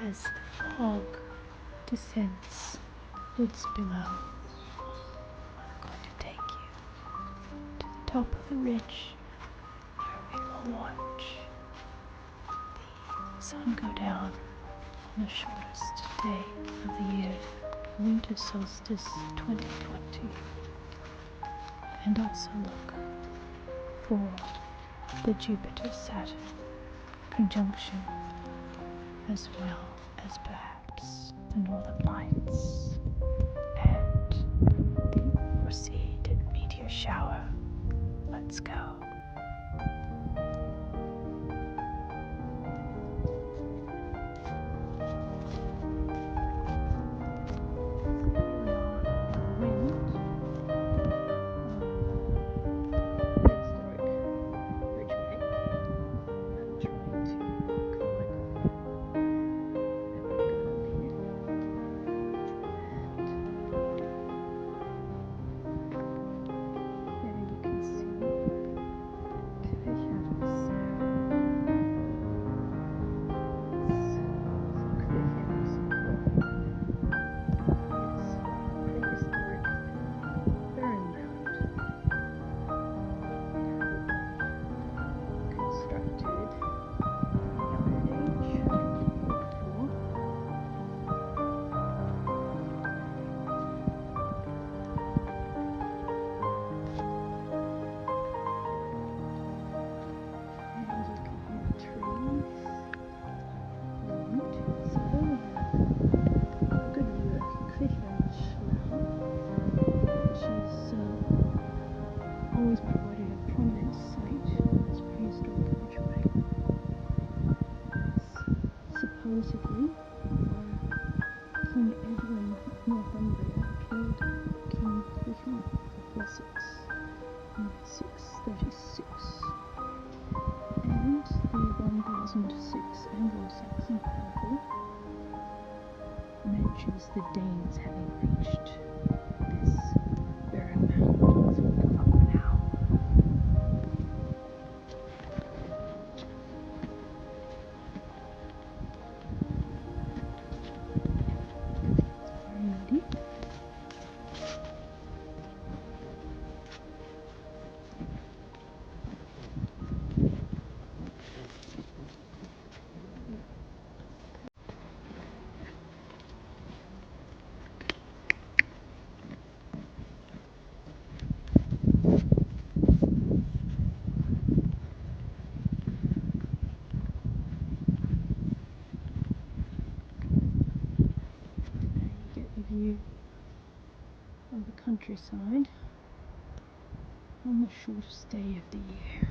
as the fog descends woods below. I'm going to take you to the top of the ridge where we will watch the sun go down on the shortest day of the year, winter solstice 2020, and also look for the Jupiter-Saturn conjunction, as well as perhaps the northern lights and the Perseid meteor shower. Let's go. Always provided a prominent site as prehistoric ridgeway. Supposedly, King Edwin of Northumbria killed King Cwichelmshlaew of Wessex in 636, and the 1006 Anglo-Saxon chronicle mentions the Danes having reached this burial mound. So we'll go up now. Very muddy. View of the countryside on the shortest day of the year.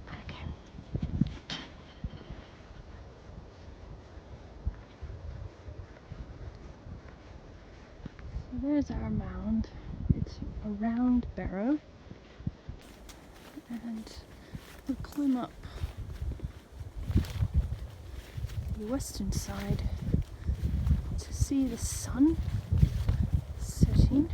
Okay. So there's our mound. It's a round barrow, and we'll climb up the western side to see the sun setting.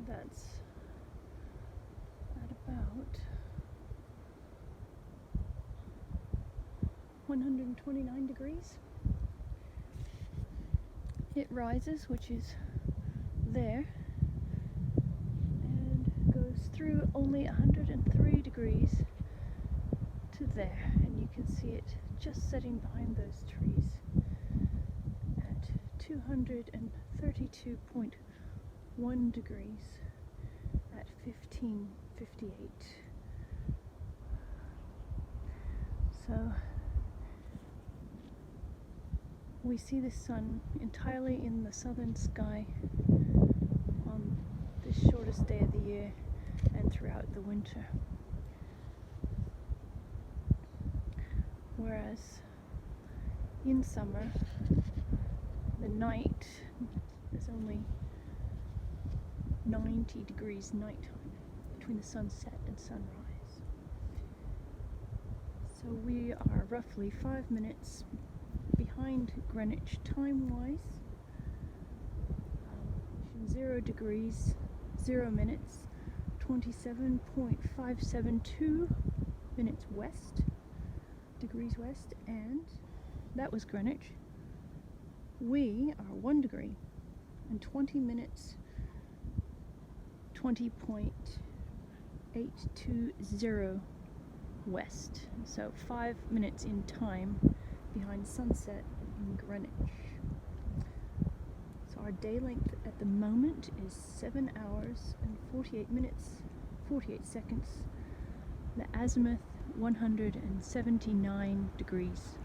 That's at about 129 degrees. It rises, which is there, and goes through only 103 degrees to there, and you can see it just setting behind those trees at 232.1 degrees at 15:58. So we see the sun entirely in the southern sky on this shortest day of the year and throughout the winter. whereas in summer the night is only 90 degrees nighttime between the sunset and sunrise. So we are roughly 5 minutes behind Greenwich time-wise. 0 degrees, 0 minutes, 27.572 minutes west, degrees west, and that was Greenwich. We are 1 degree and 20 minutes, 20.820 west. So 5 minutes in time behind sunset in Greenwich. So our day length at the moment is 7 hours and 48 minutes, 48 seconds. The azimuth 179 degrees.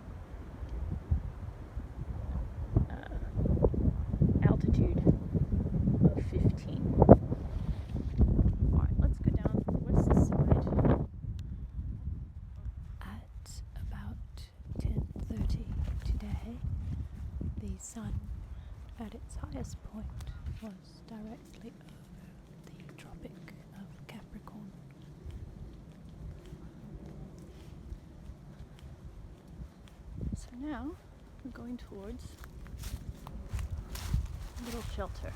Altitude of 15. Alright, let's go down the west side. At about 10:30 today, the sun at its highest point was directly over the Tropic of Capricorn. So now we're going towards a little shelter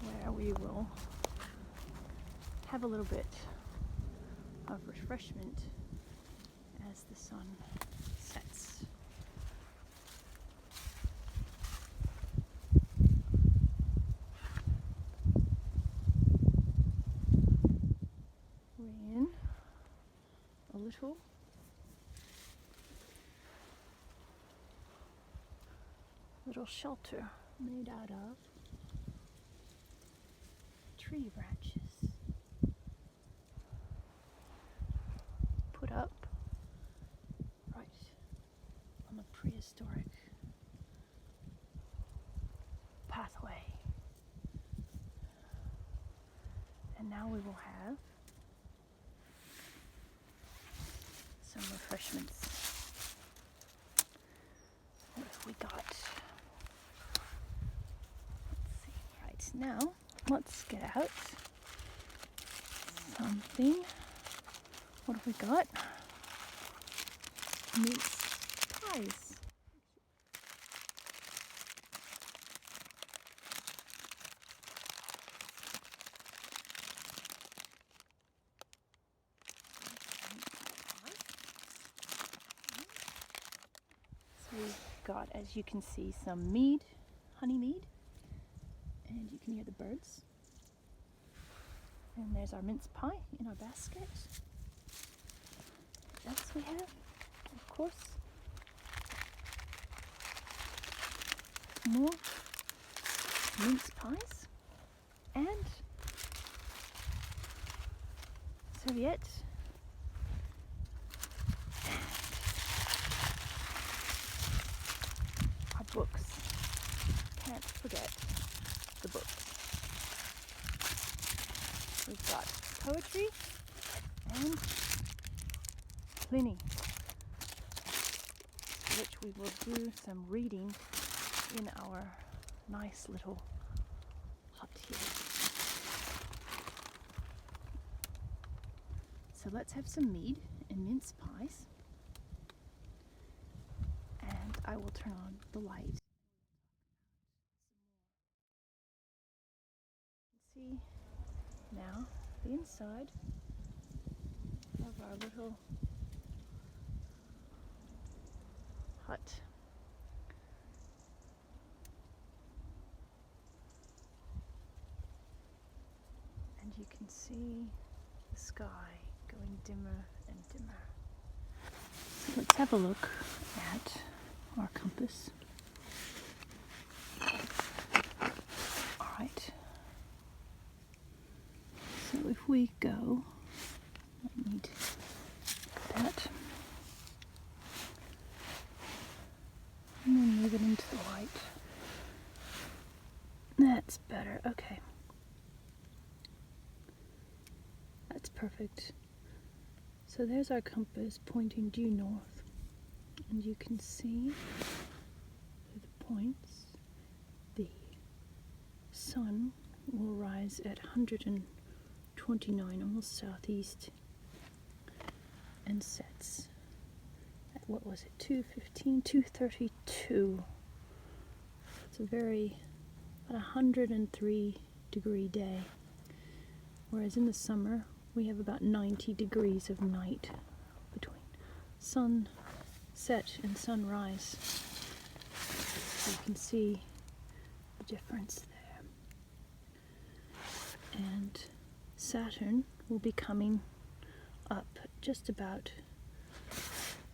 where we will have a little bit of refreshment as the sun sets. We're in a little shelter made out of tree branches, put up right on the prehistoric pathway. And now we will have some refreshments. What have we got? Let's see. Right, now let's get out something. What have we got? Mince pies. So we've got, as you can see, some mead, honey mead, and you can hear the birds. And there's our mince pie in our basket. What else we have? Of course, more mince pies and serviettes. Our books. Can't forget the books. We've got poetry and Pliny, which we will do some reading in our nice little hut here. So let's have some mead and mince pies, and I will turn on the light. See now the inside of our little hut. And you can see the sky going dimmer and dimmer. So let's have a look at our compass. Alright. So if we go, I need that. And then move it into the light. That's better. Okay. That's perfect. So there's our compass pointing due north. And you can see through the points, the sun will rise at 129, almost southeast, and sets at, what was it, 2:15, 2:32. It's a very, about 103 degree day, whereas in the summer we have about 90 degrees of night between sunset and sunrise. So you can see the difference there. And Saturn will be coming up just about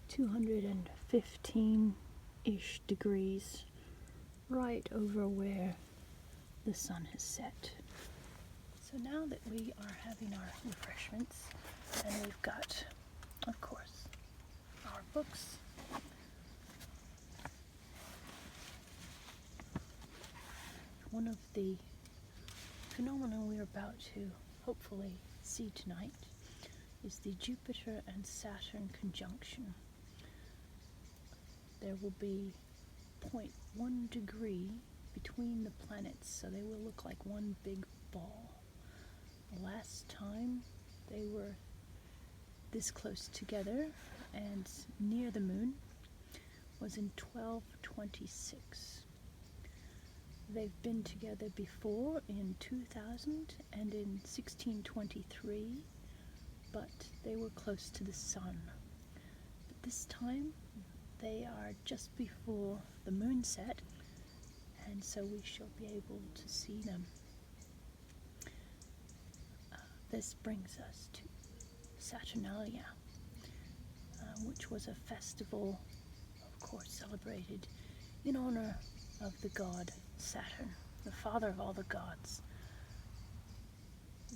215-ish degrees right over where the sun has set. So now that we are having our refreshments, and we've got, of course, our books, one of the phenomena we're about to hopefully see tonight is the Jupiter and Saturn conjunction. There will be 0.1 degree between the planets, so they will look like one big ball. The last time they were this close together and near the moon was in 1226. They've been together before in 2000 and in 1623, but they were close to the sun. But this time they are just before the moon set, and so we shall be able to see them. This brings us to Saturnalia, which was a festival, of course, celebrated in honor of the god Saturn, the father of all the gods,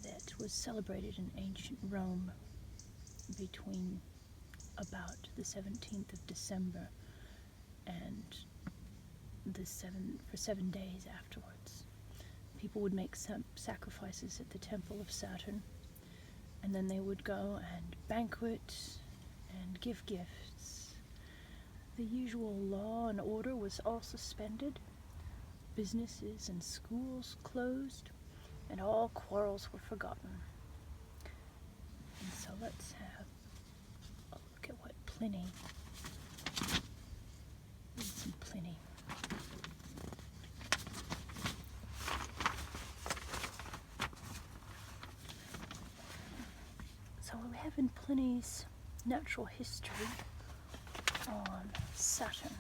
that was celebrated in ancient Rome between about the 17th of December and for 7 days afterwards. People would make some sacrifices at the temple of Saturn, and then they would go and banquet and give gifts. The usual law and order was all suspended. Businesses and schools closed, and all quarrels were forgotten. And so let's have a look at what Pliny, read some Pliny. So we have in Pliny's Natural History on Saturn.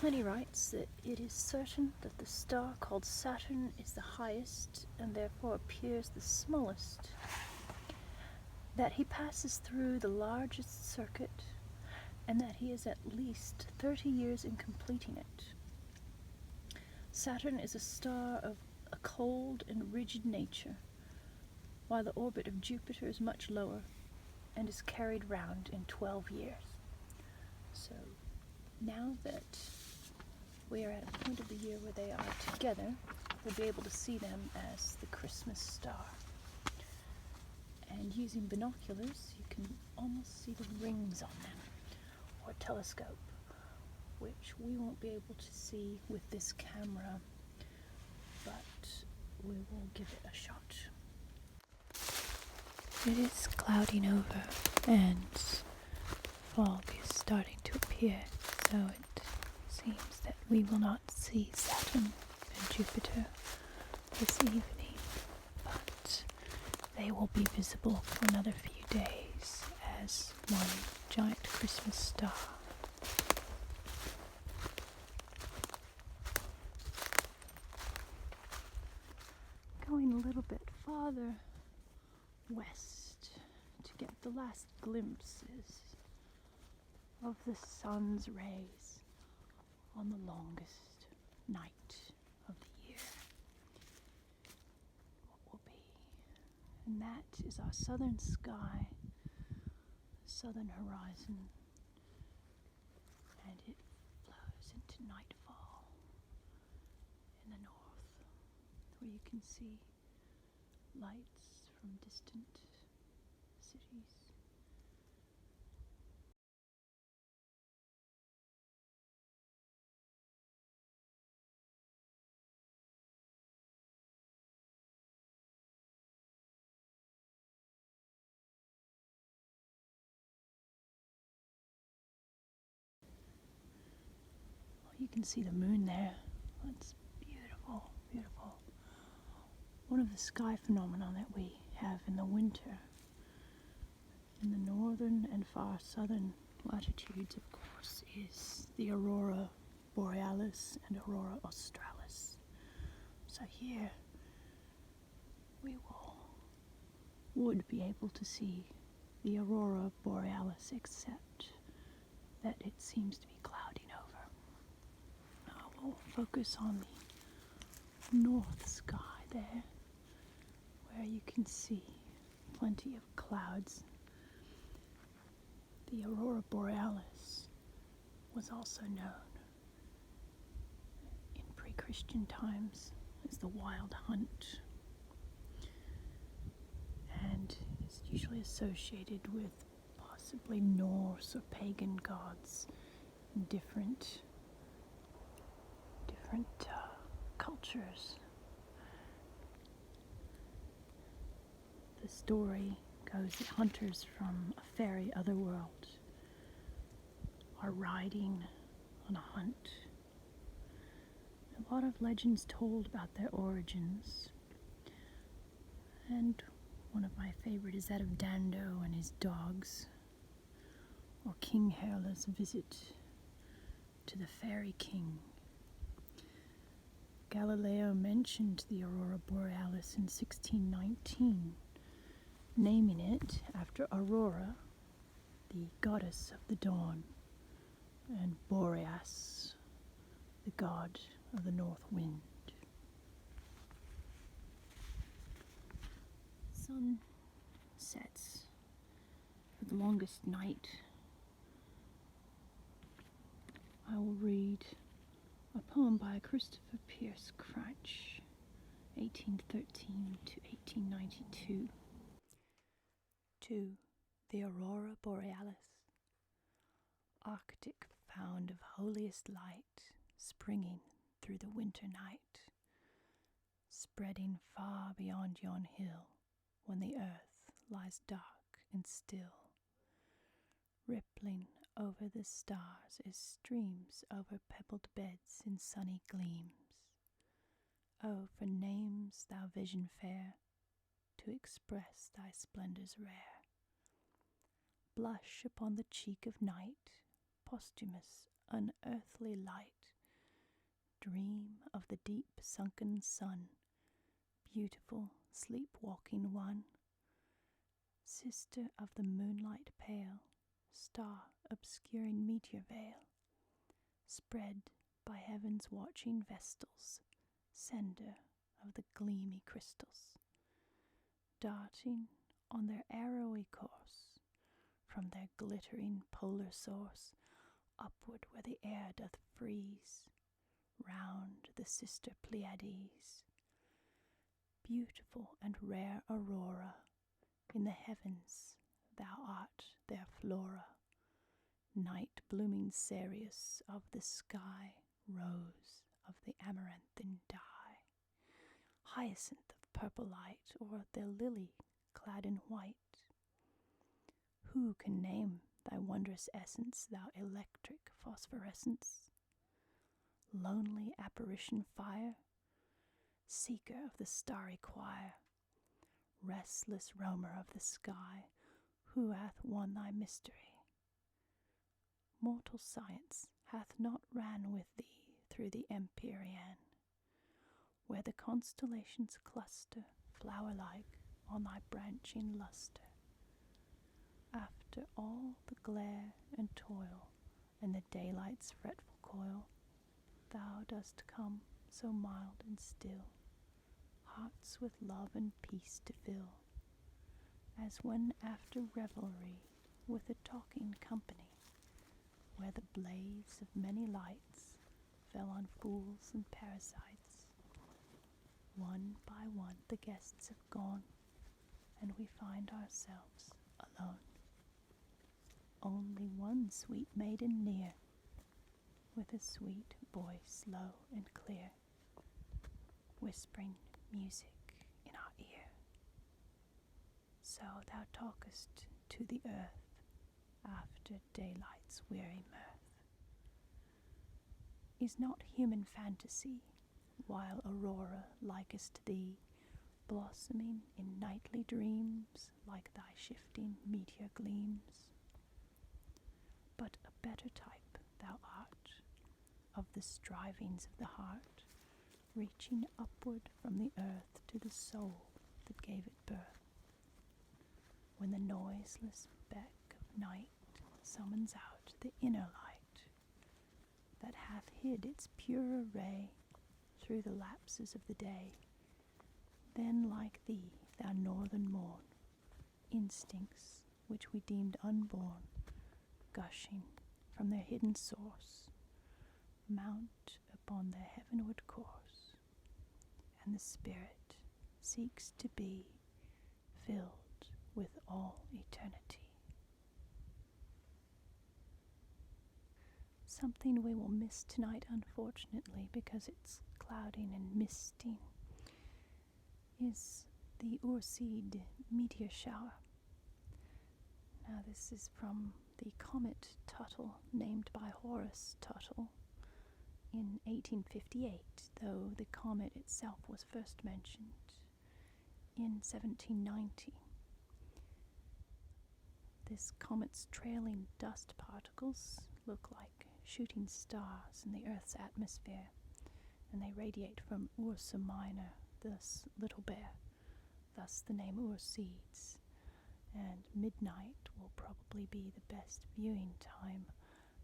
Pliny writes that it is certain that the star called Saturn is the highest and therefore appears the smallest, that he passes through the largest circuit, and that he is at least 30 years in completing it. Saturn is a star of a cold and rigid nature, while the orbit of Jupiter is much lower and is carried round in 12 years. So now that we are at a point of the year where they are together, we'll be able to see them as the Christmas star. And using binoculars, you can almost see the rings on them, or a telescope, which we won't be able to see with this camera, but we will give it a shot. It is clouding over, and fog is starting to appear, so it seems that we will not see Saturn and Jupiter this evening, but they will be visible for another few days as one giant Christmas star. Going a little bit farther west to get the last glimpses of the sun's rays on the longest night of the year. What will be? And that is our southern sky, southern horizon, and it flows into nightfall in the north, where you can see lights from distant cities. can see the moon there. That's beautiful, beautiful. One of the sky phenomena that we have in the winter in the northern and far southern latitudes, of course, is the Aurora Borealis and Aurora Australis. So here we would be able to see the Aurora Borealis, except that it seems to be clouding over. Now we'll focus on the north sky there, where you can see plenty of clouds. The Aurora Borealis was also known in pre-Christian times as the Wild Hunt, and is usually associated with possibly Norse or pagan gods in different cultures. The story goes that hunters from a fairy otherworld are riding on a hunt. A lot of legends told about their origins, and one of my favorite is that of Dando and his dogs, or King Herla's visit to the fairy king. Galileo mentioned the Aurora Borealis in 1619, naming it after Aurora, the goddess of the dawn, and Boreas, the god of the north wind. Sun sets for the longest night. I will read a poem by Christopher Pearse, Cranch, 1813 to 1892. To the Aurora Borealis, Arctic found of holiest light, springing through the winter night, spreading far beyond yon hill, when the earth lies dark and still, rippling over the stars as streams over pebbled beds in sunny gleams. Oh, for names, thou vision fair, to express thy splendors rare. Blush upon the cheek of night, posthumous, unearthly light. Dream of the deep sunken sun, beautiful, sleep-walking one. Sister of the moonlight pale, star obscuring meteor veil, spread by heaven's watching vestals, sender of the gleamy crystals, darting on their arrowy course, from their glittering polar source, upward where the air doth freeze, round the sister Pleiades. Beautiful and rare Aurora, in the heavens thou art their flora, night blooming Cereus of the sky, rose of the amaranthine dye, hyacinth of purple light, or the lily clad in white. Who can name thy wondrous essence, thou electric phosphorescence? Lonely apparition fire, seeker of the starry choir, restless roamer of the sky, who hath won thy mystery? Mortal science hath not ran with thee through the Empyrean, where the constellations cluster, flower-like, on thy branching lustre. After all the glare and toil, and the daylight's fretful coil, thou dost come so mild and still, hearts with love and peace to fill, as when after revelry with a talking company, where the blaze of many lights fell on fools and parasites, one by one the guests have gone, and we find ourselves alone. Only one sweet maiden near, with a sweet voice low and clear, whispering music in our ear. So thou talkest to the earth after daylight's weary mirth. is not human fantasy, while Aurora likest thee, blossoming in nightly dreams like thy shifting meteor gleams. But a better type thou art, of the strivings of the heart, reaching upward from the earth to the soul that gave it birth. When the noiseless beck of night summons out the inner light that hath hid its purer ray through the lapses of the day, then like thee, thou northern morn, instincts which we deemed unborn, gushing from their hidden source, mount upon their heavenward course, and the spirit seeks to be filled with all eternity. Something we will miss tonight, unfortunately, because it's clouding and misting, is the Urseed meteor shower. Now this is from the comet Tuttle, named by Horace Tuttle in 1858, though the comet itself was first mentioned in 1790. This comet's trailing dust particles look like shooting stars in the Earth's atmosphere, and they radiate from Ursa Minor, this little bear, thus the name Urseeds. And midnight will probably be the best viewing time,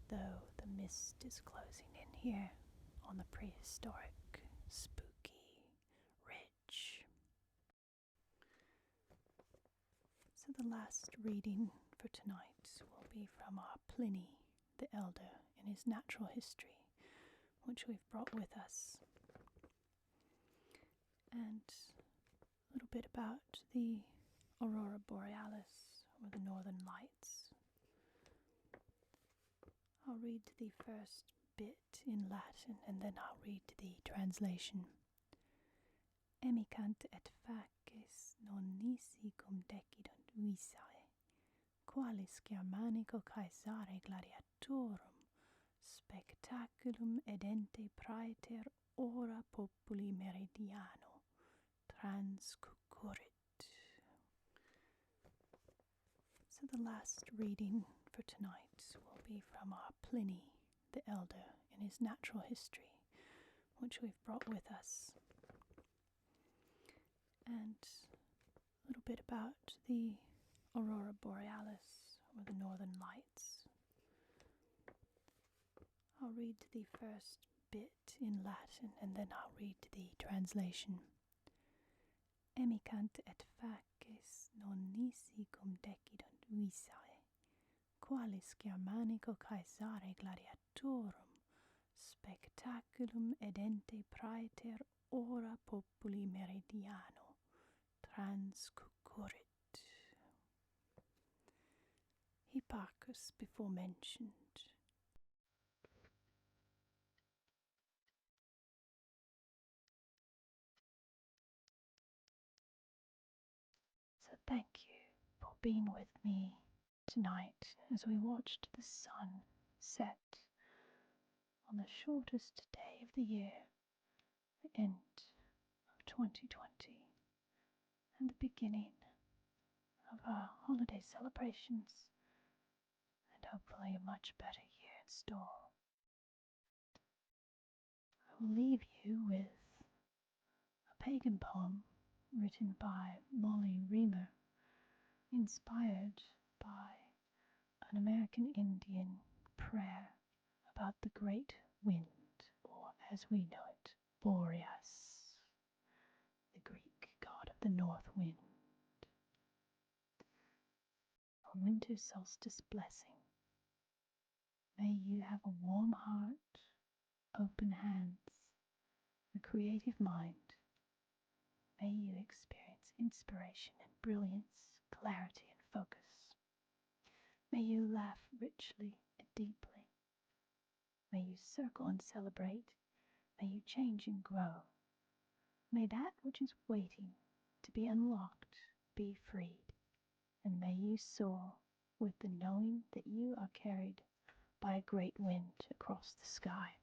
though the mist is closing in here on the prehistoric, spooky ridge. So the last reading for tonight will be from our Pliny the Elder in his Natural History, which we've brought with us, and a little bit about the Aurora Borealis, or the Northern Lights. I'll read the first bit in Latin, and then I'll read the translation. Emicant et faces non nisi cum decidunt visae, qualis Germanico Caesare gladiatorum spectaculum edente praeter ora populi meridiano transcucurit. So the last reading for tonight will be from our Pliny the Elder in his Natural History, which we've brought with us, and a little bit about the Aurora Borealis, or the Northern Lights. I'll read the first bit in Latin, and then I'll read the translation. Emicant et faces non nisi cum decidunt visae, qualis Germanico Caesare gladiatorum spectaculum edente praeter ora populi meridiano transcucurit. Hipparchus before mentioned. So thank you for being with me tonight as we watched the sun set on the shortest day of the year, the end of 2020, and the beginning of our holiday celebrations, and hopefully a much better year in store. I will leave you with a pagan poem written by Molly Reamer, inspired by an American Indian prayer about the great wind, or as we know it, Borealis, the Greek god of the north wind. A winter solstice blessing. May you have a warm heart, open hands, a creative mind. May you experience inspiration and brilliance, clarity and focus. May you laugh richly and deeply. May you circle and celebrate. May you change and grow. May that which is waiting to be unlocked be freed. And may you soar with the knowing that you are carried by a great wind across the sky.